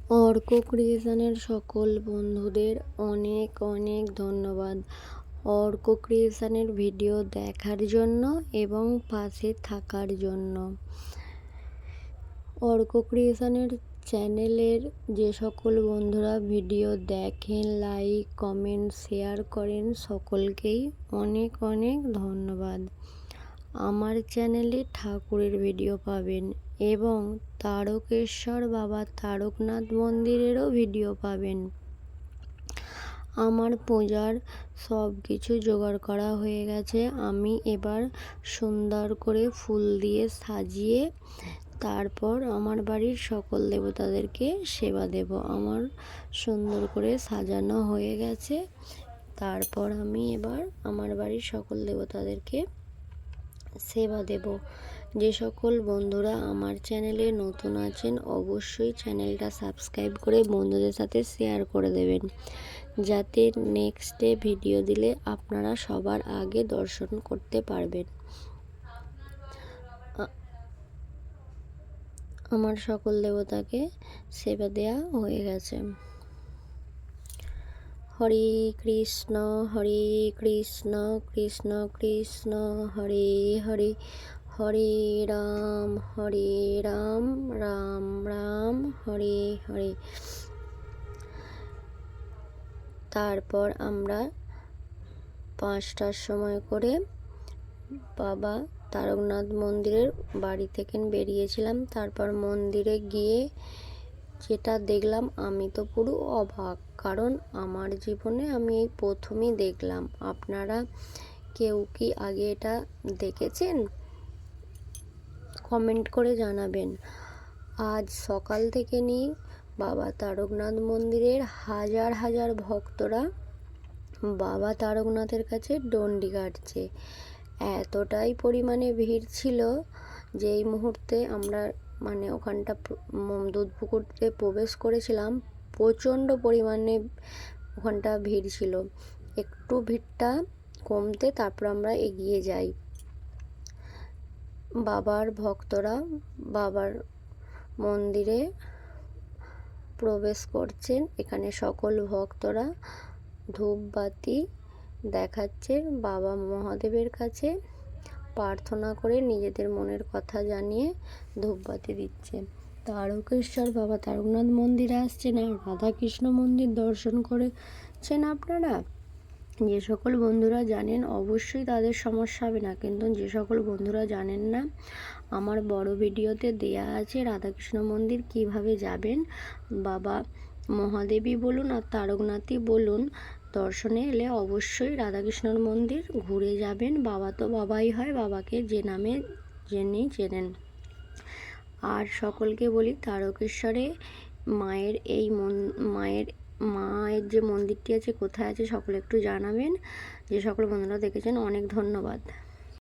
অর্ক ক্রিয়েশনের সকল বন্ধুদের অনেক অনেক ধন্যবাদ অর্ক ক্রিয়েশনের ভিডিও দেখার জন্য এবং পাশে থাকার জন্য। অর্ক ক্রিয়েশনের চ্যানেলের যে সকল বন্ধুরা ভিডিও দেখেন, লাইক, কমেন্ট, শেয়ার করেন, সকলকেই অনেক অনেক ধন্যবাদ। আমার চ্যানেলে ঠাকুরের ভিডিও পাবেন এবং তারকেশ্বর বাবা তারকনাথ মন্দিরেরও ভিডিও পাবেন। আমার পূজার সব কিছু জোগাড় করা হয়ে গেছে। আমি এবার সুন্দর করে ফুল দিয়ে সাজিয়ে তারপর আমার বাড়ির সকল দেবতাদেরকে সেবা দেব। আমার সুন্দর করে সাজানো হয়ে গেছে। তারপর আমি এবার আমার বাড়ির সকল দেবতাদেরকে সেবা দেব। যে সকল বন্ধুরা আমার চ্যানেলে নতুন আছেন অবশ্যই চ্যানেলটা সাবস্ক্রাইব করে বন্ধুদের সাথে শেয়ার করে দেবেন, যাতে নেক্সটে ভিডিও দিলে আপনারা সবার আগে দর্শন করতে পারবেন। আমার সকল দেবতাকে সেবা দেয়া হয়ে গেছে। হরে কৃষ্ণ কৃষ্ণ কৃষ্ণ হরে হরে, হরে রাম রাম রাম হরে হরে। তারপর আমরা 5টার সময় করে বাবা তারকনাথ মন্দিরের বাড়ি থেকে বেরিয়েছিলাম। তারপর মন্দিরে গিয়ে যেটা দেখলাম আমি তো পুরো অবাক, কারণ আমার জীবনে আমি এই প্রথমই দেখলাম। আপনারা কেউ কি আগে এটা দেখেছেন? কমেন্ট করে জানাবেন। আজ সকাল থেকে নিয়ে বাবা তারকনাথ মন্দিরের হাজার হাজার ভক্তরা বাবা তারকনাথের কাছে ডন্ডি কাটছে। এতটাই পরিমাণে ভিড় ছিল যে এই মুহূর্তে আমরা ওখানটা দুধপুকুরে প্রবেশ করেছিলাম, প্রচণ্ড পরিমাণে ওখানটা ভিড় ছিল। একটু ভিড়টা কমতে তারপর আমরা এগিয়ে যাই। বাবার ভক্তরা বাবার মন্দিরে প্রবেশ করছেন। এখানে সকল ভক্তরা ধূপবাতি দেখাচ্ছেন, বাবা মহাদেবের কাছে প্রার্থনা করে নিজেদের মনের কথা জানিয়ে ধূপবাতি দিচ্ছে। তারকেশ্বর বাবা তারকনাথ মন্দিরে আসছেন আর রাধাকৃষ্ণ মন্দির দর্শন করেছেন আপনারা। যে সকল বন্ধুরা জানেন অবশ্যই তাদের সমস্যা হবে না, কিন্তু যে সকল বন্ধুরা জানেন না, আমার বড় ভিডিওতে দেয়া আছে রাধাকৃষ্ণ মন্দির কিভাবে যাবেন। বাবা মহাদেবী বলুন আর তারকনাথই বলুন, দর্শনে এলে অবশ্যই রাধাকৃষ্ণর মন্দির ঘুরে যাবেন। বাবা তো বাবাই হয়, বাবাকে যে নামে যিনি চেনেন। আর সকলকে বলি তারকেশ্বরে মায়ের মায়ের যে মন্দিরটি আছে কোথায় আছে সকলে একটু জানাবেন। যে সকল বন্ধুরা দেখেছেন অনেক ধন্যবাদ।